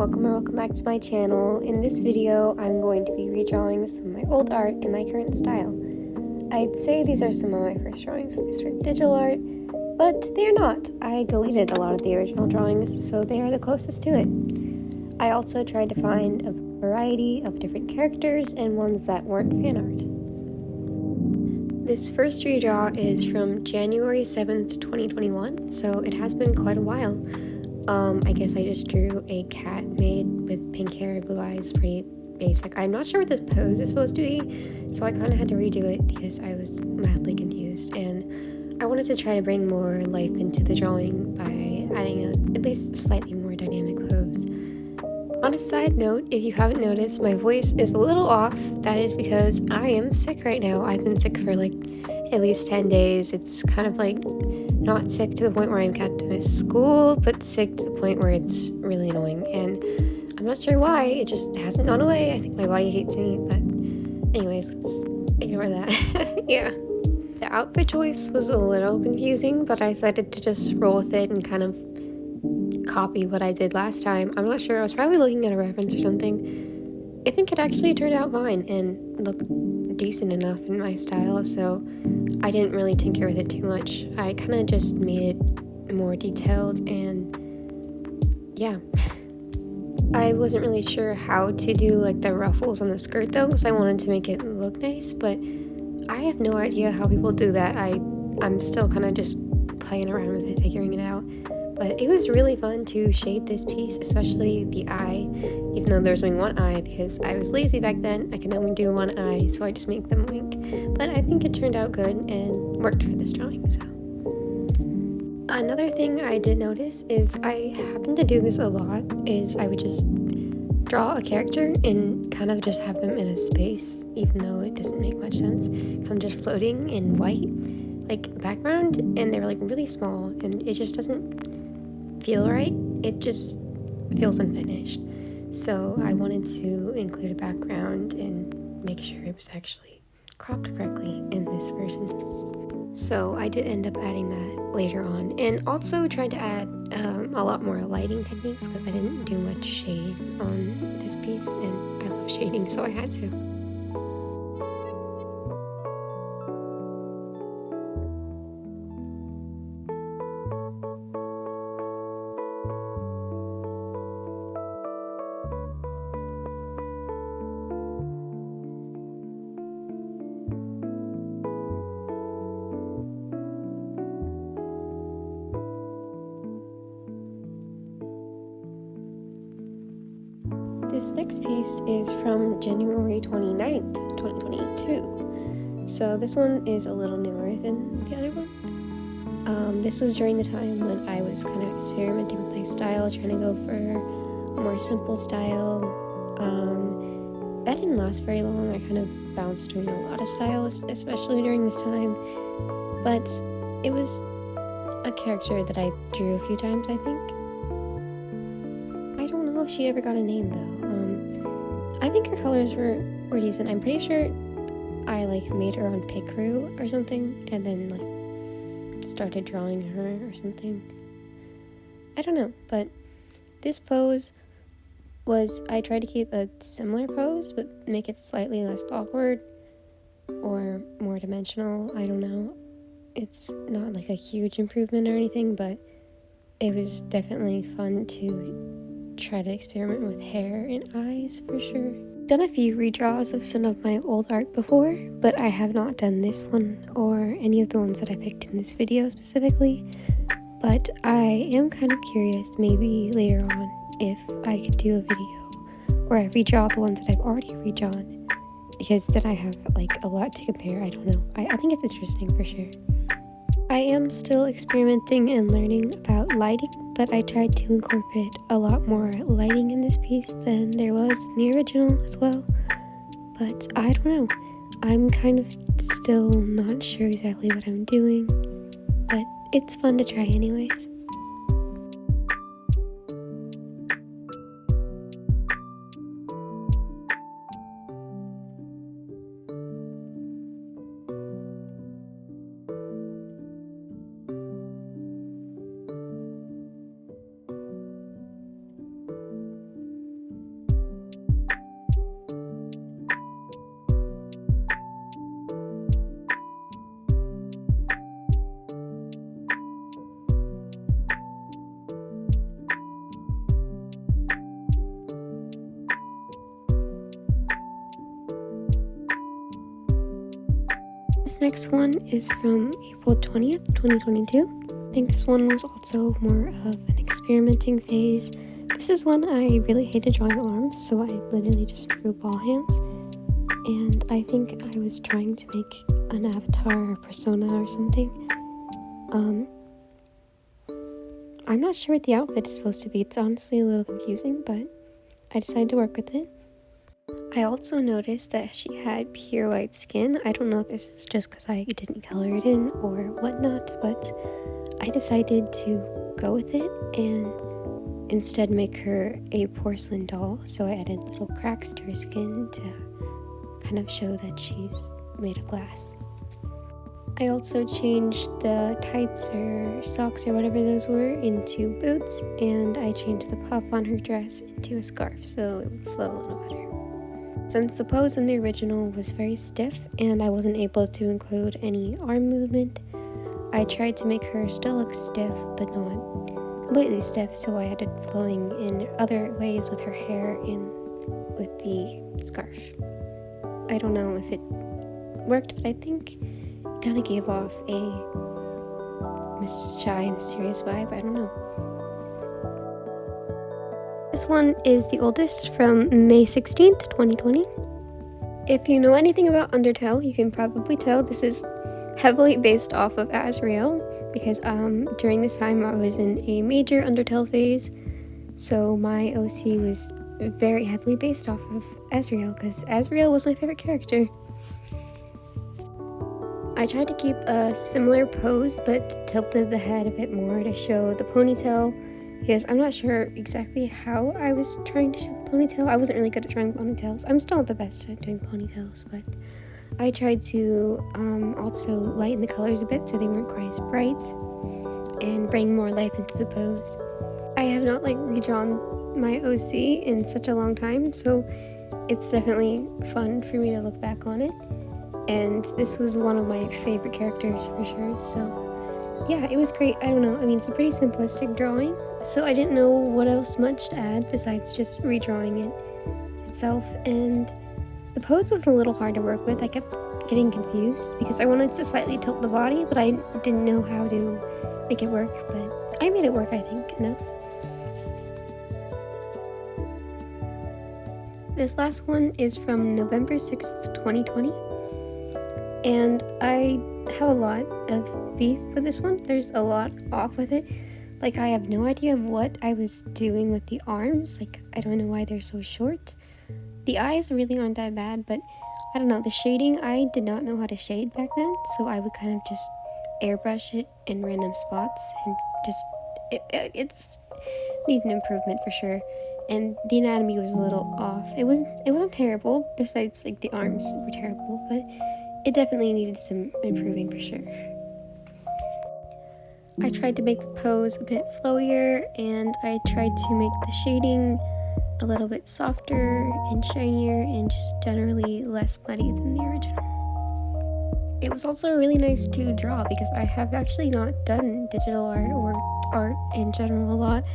welcome or welcome back to my channel. In this video, I'm going to be redrawing some of my old art in my current style. I'd say these are some of my first drawings when I started digital art, but they are not. I deleted a lot of the original drawings, so they are the closest to it. I also tried to find a variety of different characters and ones that weren't fan art. This first redraw is from January 7th, 2021, so it has been quite a while. I guess I just drew a cat made with pink hair, blue eyes, pretty basic. I'm not sure what this pose is supposed to be, so I kind of had to redo it because I was mildly confused, and I wanted to try to bring more life into the drawing by adding at least slightly more dynamic pose. On a side note, if you haven't noticed, my voice is a little off. That is because I am sick right now. I've been sick for like at least 10 days. It's kind of like not sick to the point where I've got to miss school, but sick to the point where it's really annoying. And I'm not sure why, it just hasn't gone away. I think my body hates me, but anyways, let's ignore that. Yeah. The outfit choice was a little confusing, but I decided to just roll with it and kind of copy what I did last time. I'm not sure, I was probably looking at a reference or something. I think it actually turned out fine and looked decent enough in my style, so I didn't really tinker with it too much. I kind of just made it more detailed, and yeah. I wasn't really sure how to do like the ruffles on the skirt though, because I wanted to make it look nice, but I have no idea how people do that. I'm still kind of just playing around with it, figuring it out. But it was really fun to shade this piece, especially the eye, even though there's only one eye, because I was lazy back then. I could only do one eye, so I just make them wink. But I think it turned out good and worked for this drawing, so. Another thing I did notice is I happen to do this a lot, is I would just draw a character and kind of just have them in a space, even though it doesn't make much sense. Kind of just floating in white, like background, and they're like really small, and it just doesn't feel right. It just feels unfinished. So I wanted to include a background and make sure it was actually cropped correctly in this version. So I did end up adding that later on, and also tried to add a lot more lighting techniques because I didn't do much shade on this piece, and I love shading, so I had to. This next piece is from January 29th, 2022. So this one is a little newer than the other one. This was during the time when I was kind of experimenting with my style, trying to go for a more simple style. That didn't last very long. I kind of bounced between a lot of styles, especially during this time. But it was a character that I drew a few times, I think. I don't know if she ever got a name though. I think her colors were decent. I'm pretty sure I like made her on Picrew or something, and then like started drawing her or something. I don't know, but this pose was, I tried to keep a similar pose but make it slightly less awkward or more dimensional. I don't know. It's not like a huge improvement or anything, but it was definitely fun to try to experiment with hair and eyes for sure. Done a few redraws of some of my old art before, but I have not done this one or any of the ones that I picked in this video specifically. But I am kind of curious, maybe later on, if I could do a video where I redraw the ones that I've already redrawn, because then I have like a lot to compare. I don't know. I think it's interesting for sure. I am still experimenting and learning about lighting, but I tried to incorporate a lot more lighting in this piece than there was in the original as well. But I don't know. I'm kind of still not sure exactly what I'm doing, but it's fun to try anyways. This next one is from April 20th, 2022. I think this one was also more of an experimenting phase. This is when I really hated drawing arms, so I literally just drew ball hands. And I think I was trying to make an avatar or persona or something. I'm not sure what the outfit is supposed to be. It's honestly a little confusing, but I decided to work with it. I also noticed that she had pure white skin. I don't know if this is just because I didn't color it in or whatnot, but I decided to go with it and instead make her a porcelain doll. So I added little cracks to her skin to kind of show that she's made of glass. I also changed the tights or socks or whatever those were into boots, and I changed the puff on her dress into a scarf so it would flow a little better. Since the pose in the original was very stiff and I wasn't able to include any arm movement, I tried to make her still look stiff but not completely stiff, so I added flowing in other ways with her hair and with the scarf. I don't know if it worked, but I think kind of gave off a shy, mysterious vibe. I don't know. This one is the oldest, from May 16th, 2020. If you know anything about Undertale, you can probably tell this is heavily based off of Azrael, because during this time I was in a major Undertale phase, so my OC was very heavily based off of Azrael, because Azrael was my favorite character. I tried to keep a similar pose, but tilted the head a bit more to show the ponytail, because I'm not sure exactly how I was trying to show the ponytail. I wasn't really good at drawing ponytails. I'm still not the best at doing ponytails, but I tried to also lighten the colors a bit so they weren't quite as bright and bring more life into the pose. I have not redrawn my OC in such a long time, so it's definitely fun for me to look back on it. And this was one of my favorite characters for sure, so yeah, it was great. I don't know, I mean, it's a pretty simplistic drawing, so I didn't know what else much to add besides just redrawing it itself, and the pose was a little hard to work with. I kept getting confused because I wanted to slightly tilt the body, but I didn't know how to make it work, but I made it work, I think, enough. This last one is from November 6th, 2020. And I have a lot of beef with this one. There's a lot off with it. I have no idea what I was doing with the arms. I don't know why they're so short. The eyes really aren't that bad, but I don't know. The shading, I did not know how to shade back then, so I would kind of just airbrush it in random spots, and just, it's needs an improvement for sure. And the anatomy was a little off. It wasn't terrible, besides the arms were terrible, but it definitely needed some improving for sure. I tried to make the pose a bit flowier, and I tried to make the shading a little bit softer and shinier and just generally less muddy than the original. It was also really nice to draw because I have actually not done digital art or art in general a lot.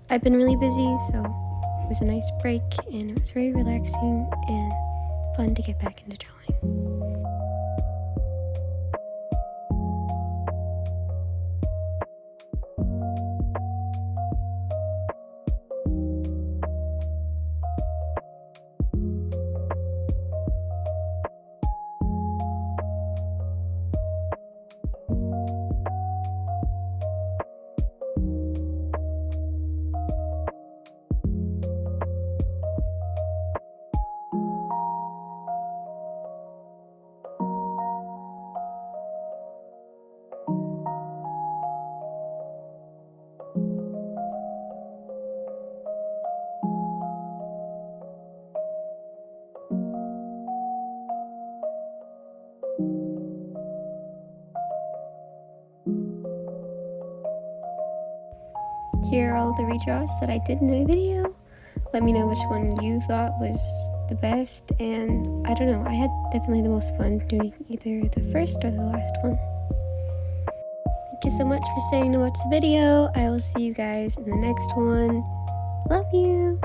I've been really busy, so it was a nice break and it was very relaxing and fun to get back into drawing. Here are all the redraws that I did in my video. Let me know which one you thought was the best, and I don't know, I had definitely the most fun doing either the first or the last one. Thank you so much for staying to watch the video. I will see you guys in the next one. Love you!